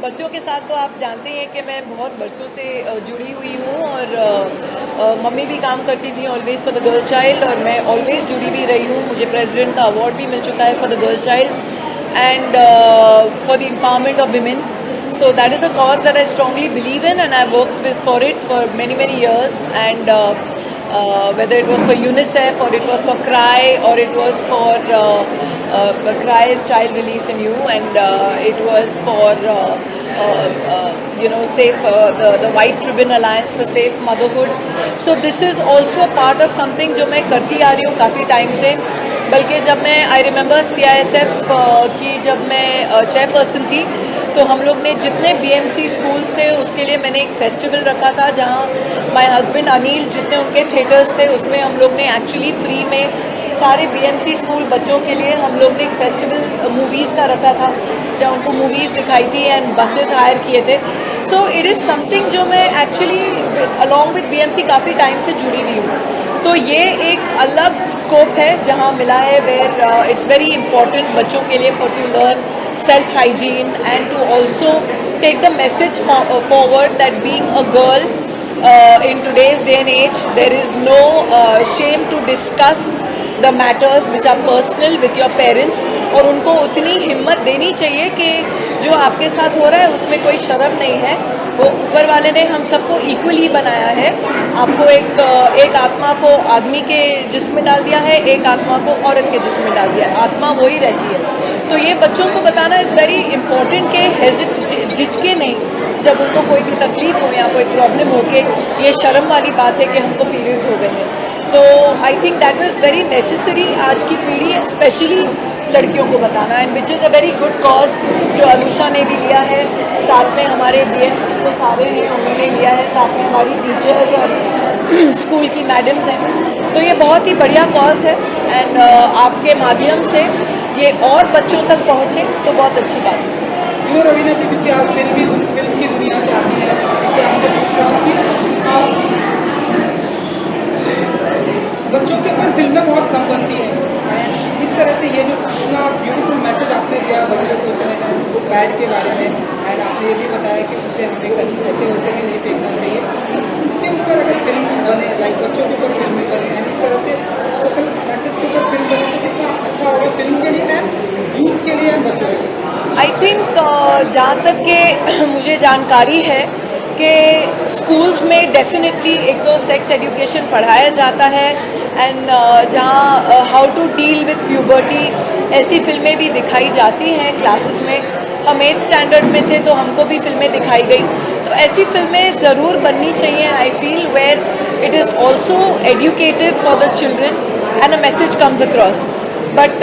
बच्चों के साथ तो आप जानते हैं कि मैं बहुत बरसों से जुड़ी हुई हूँ और मम्मी भी काम करती थी always for the girl child, और मैं ऑलवेज जुड़ी भी रही हूँ। मुझे प्रेसिडेंट का अवार्ड भी मिल चुका है for the girl child and for the empowerment of women. So that is a cause that I strongly believe in, and I've worked for it for many years. And whether it was for UNICEF or it was for CRY or it was for CRY's Child Relief in You, and it was for safe the White Ribbon Alliance for Safe Motherhood. So this is also a part of something जो मैं करती आ रही हूँ काफ़ी time से. बल्कि जब मैं आई रिमेंबर CISF की जब मैं चेयरपर्सन थी, तो हम लोग ने जितने BMC स्कूल्स थे उसके लिए मैंने एक फेस्टिवल रखा था, जहाँ माय हस्बैंड अनिल जितने उनके थिएटर्स थे उसमें हम लोग ने एक्चुअली फ्री में सारे BMC स्कूल बच्चों के लिए हम लोग ने एक फेस्टिवल मूवीज़ का रखा था, जहाँ उनको मूवीज़ दिखाई थी एंड बसेस हायर किए थे. सो इट इज़ समथिंग जो मैं एक्चुअली अलॉन्ग विद BMC काफ़ी टाइम से जुड़ी हुई हूँ. तो ये एक अलग स्कोप है जहाँ मिला है वेयर इट्स वेरी इंपॉर्टेंट बच्चों के लिए for to learn self hygiene and to also take the message forward that being a girl in today's day and age, there is no shame to discuss the matters which are personal with your parents. और उनको उतनी हिम्मत देनी चाहिए कि जो आपके साथ हो रहा है उसमें कोई शर्म नहीं है. वो ऊपर वाले ने हम सबको इक्वली बनाया है. आपको एक आत्मा को आदमी के जिस्म में डाल दिया है, एक आत्मा को औरत के जिस्म में डाल दिया है. आत्मा वही रहती है. तो ये बच्चों को बताना इज़ वेरी इंपॉर्टेंट कि झिझके नहीं जब उनको कोई भी तकलीफ हो या कोई प्रॉब्लम हो के ये शर्म वाली बात है कि हमको पीरियड्स हो गए हैं. तो I think that is very necessary आज की पीढ़ी स्पेशली लड़कियों को बताना, and which is a very good cause जो अनुषा ने भी लिया है, साथ में हमारे BMC के सारे हैं उन्होंने लिया है, साथ में हमारी टीचर्स और स्कूल की मैडम्स हैं. तो ये बहुत ही बढ़िया कॉज है एंड आपके माध्यम से ये और बच्चों तक पहुँचे तो बहुत अच्छी बात है. क्यों रवीना जी, क्योंकि आप फिल्म की दुनिया से आती हैं, इसलिए आपसे पूछ रहा हूँ कि बच्चों के ऊपर फिल्में बहुत कम बनती हैं. इस तरह से ये जो इतना ब्यूटीफुल मैसेज आपने दिया बच्चों को वो बैड के बारे में, एंड आपने ये भी बताया कि उससे हमें कहीं ऐसे वैसे भी नहीं फेंकना चाहिए. इसके ऊपर अगर फिल्म बने, लाइक बच्चों के ऊपर फिल्म बने एंड इस तरह से सोशल मैसेज के ऊपर फिल्म बने तो कितना अच्छा होगा फिल्म के लिए एंड यूथ के लिए एंड बच्चों के लिए. आई थिंक जहाँ तक के मुझे जानकारी है कि स्कूल्स में डेफिनेटली एक तो सेक्स एजुकेशन पढ़ाया जाता है एंड जहाँ how to deal with puberty ऐसी फिल्में भी दिखाई जाती हैं क्लासेस में. हम 8th स्टैंडर्ड में थे तो हमको भी फिल्में दिखाई गई. तो ऐसी फिल्में ज़रूर बननी चाहिए. I feel where it is also educative for the children and a message comes across. But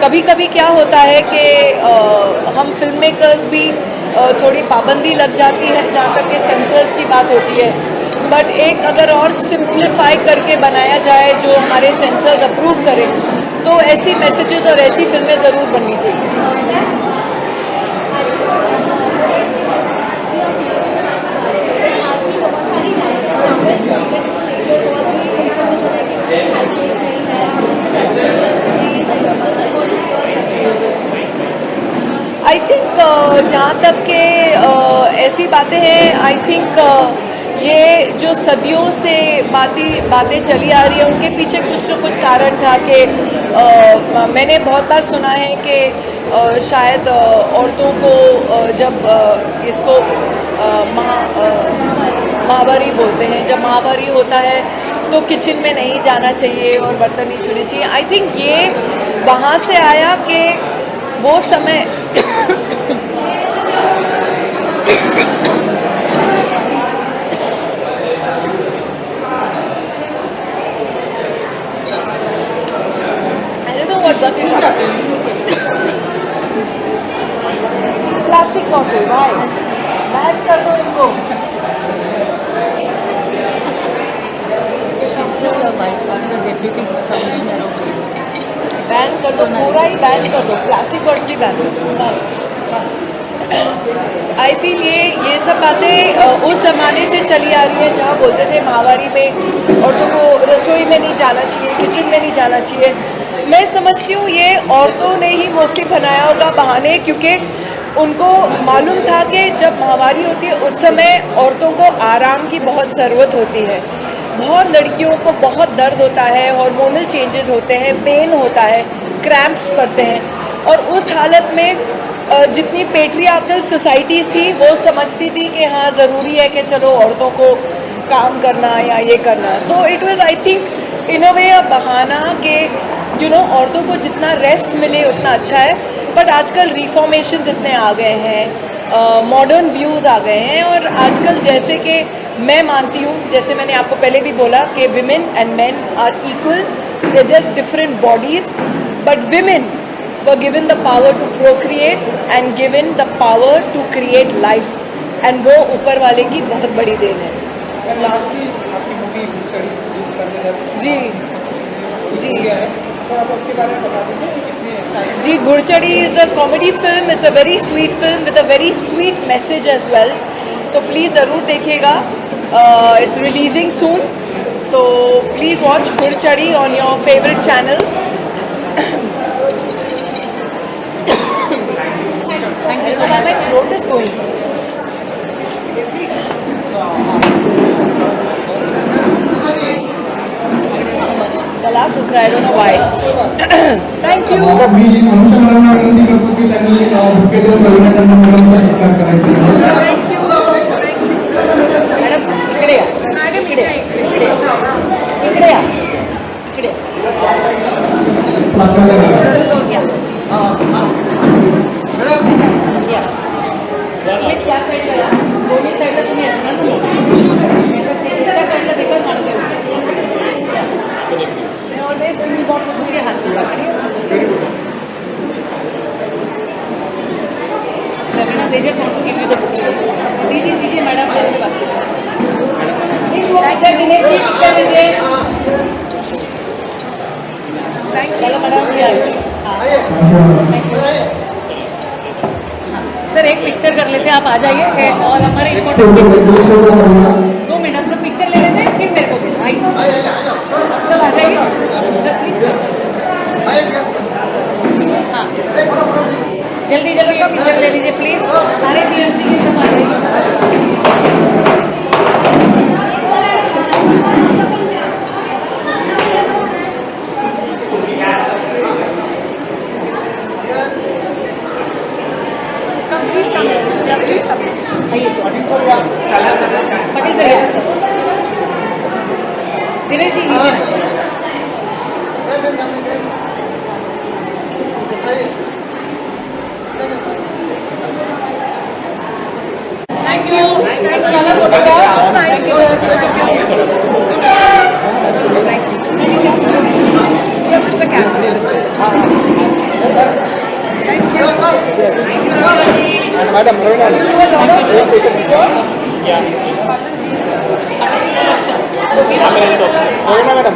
कभी कभी क्या होता है कि हम फिल्म मेकर्स भी थोड़ी पाबंदी लग जाती है जहाँ तक कि सेंसर्स की बात होती है. बट एक अगर और सिंप्लीफाई करके बनाया जाए जो हमारे सेंसर्स अप्रूव करें तो ऐसी मैसेजेस और ऐसी फिल्में ज़रूर बननी चाहिए. आई थिंक जहाँ तक के ऐसी बातें हैं, आई थिंक ये जो सदियों से बातें चली आ रही है उनके पीछे कुछ न कुछ कारण था कि मैंने बहुत बार सुना है कि शायद औरतों को जब इसको माहवारी बोलते हैं, जब माहवारी होता है तो किचन में नहीं जाना चाहिए और बर्तन नहीं छूने चाहिए. आई थिंक ये वहाँ से आया कि वो समय प्लास्टिक बॉटल भाई बैन कर दो इनको. बैन कर दो, पूरा ही बैन कर दो, प्लास्टिक बॉटल ही बैन कर दो. आई फील ये सब बातें उस ज़माने से चली आ रही है जहाँ बोलते थे माहवारी में औरतों को रसोई में नहीं जाना चाहिए, किचन में नहीं जाना चाहिए. मैं समझती हूँ ये औरतों ने ही मोस्टली बनाया होगा बहाने, क्योंकि उनको मालूम था कि जब महामारी होती है उस समय औरतों को आराम की बहुत ज़रूरत होती है। बहुत लड़कियों को बहुत दर्द होता है, हार्मोनल चेंजेस होते हैं, पेन होता है, क्रैम्प्स पड़ते हैं, और उस हालत में जितनी पेट्रियार्कल सोसाइटीज़ थी वो समझती थी कि हाँ ज़रूरी है कि चलो औरतों को काम करना या ये करना। तो it was I think in a way a बहाना कि औरतों को जितना रेस्ट मिले उतना अच्छा है। बट आजकल रिफॉर्मेशंस इतने आ गए हैं, मॉडर्न व्यूज़ आ गए हैं, और आजकल जैसे कि मैं मानती हूँ, जैसे मैंने आपको पहले भी बोला कि women and men are equal, they just different bodies, but women were given the power to procreate and given the power to create life, and वो ऊपर वाले की बहुत बड़ी देन है। और लास्टली आपकी मूवी गुरचड़ी जी जी थोड़ा सा उसके बारे में बता दीजिए, कितनी एक्साइटिंग। जी, Gurchadi is a comedy film, it's a very sweet film with a very sweet message as well, तो प्लीज़ ज़रूर देखिएगा। इट्स रिलीजिंग सून, तो please watch Gurchadi on your favourite channels. Thank you so much. My throat is going. गला सूख रहा है, I don't know why. Thank you. Me function करणार विनंती करतो की त्यांनी बुके देऊन रवींद्र मुलांचा सत्कार करायचा। Thank you. मॅडम इकडे या. मॅडम इकडे या. इकडे या. इकडे तुम्ही त्या साईडला या. दोन्ही साईडला तुम्ही येणार ना, त्या साईडला देखील माणसं ऑलवेज तुम्ही बॉटल हात रवीना they just want to give you the book. दीजिए मैडम, पिक्चर लीजिए। चलो मैडम, सर एक पिक्चर कर लेते हैं, आप आ जाइए और हमारे 2 मिनट से पिक्चर ले लेते हैं, फिर मेरे को देना। आइए सब आ जाइए सर, प्लीज। हाँ जल्दी जल्दी पिक्चर ले लीजिए प्लीज, सारे पीएमसी सब आ जाइए। Dinesh ji thank you. Madam Raveena madam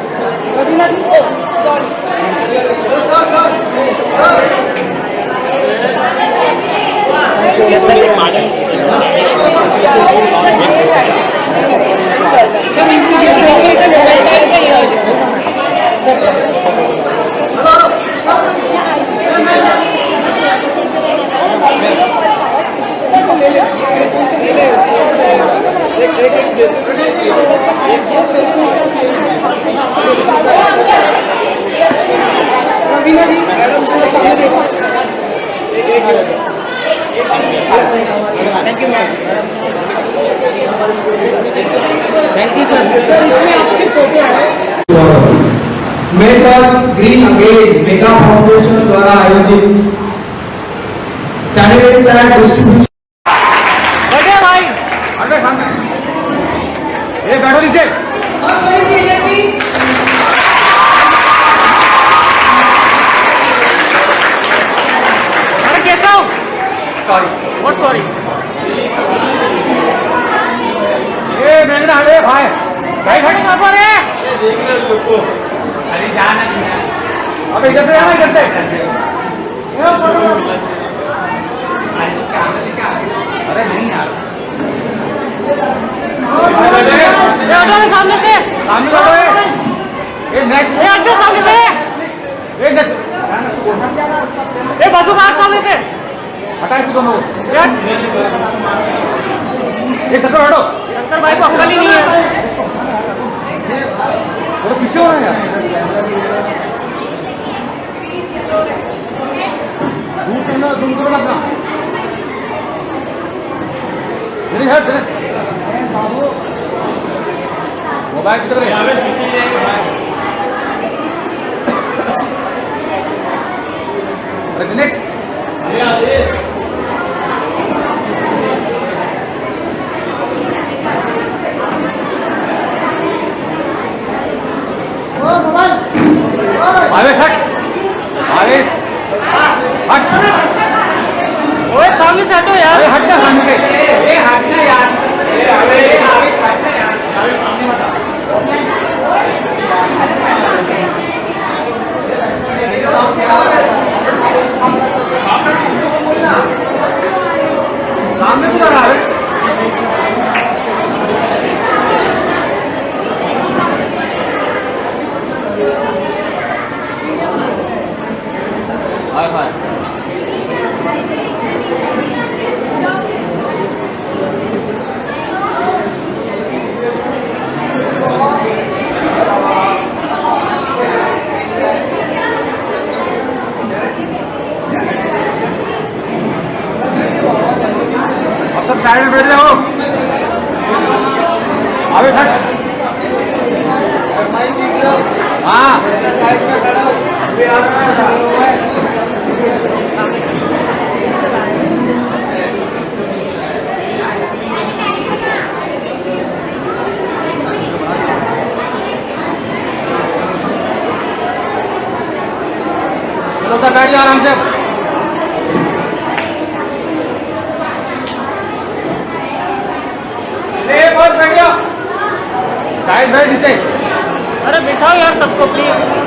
Raveena ji madam thank you ma'am. Thank you sir. Sir इसमें आपकी फोटो है। Make green again mega foundation द्वारा आयोजित सैनिटरी पैड डिस्ट्रीब्यूशन। बैठे भाई, अरे सामने ये बैठो नीचे। अरे कैसा हो? Sorry what sorry? ये मेरे हटे भाई, साइड हटो कहाँ पर है? अरे जाना अब इधर से आना, इधर से। अरे नहीं यार, ये हटो सामने से, सामने हटो। ये नेक्स्ट, ये हटो सामने से, ये नेक्स्ट, ये बाजू बाहर सामने से। हटा इसको दोनों को। ये शंकर हटो। शंकर भाई को अक्ल ही नहीं है। थोड़ा पीछे हो रहे हैं यार। दूर करना, दूर करो ना अपना। मेरे हाथ दे। मोबाइल किधर है? दिनेश आवेश हट, आवेश हट। ओए सामने से हटो यार। अरे हटना सामने से। ये हटना यार। आवेश हटना यार। आवेश सामने मत आ। सामने क्यों आ आवेश? हाय हाय। अब सब साइड में बैठ जाओ। आवेश हट। हाँ साइड में खड़ा हो। चलो सर बैठ जाओ आराम से। बहुत बैठ गया। साइड बैठ नीचे। अरे बिठाओ यार सबको प्लीज।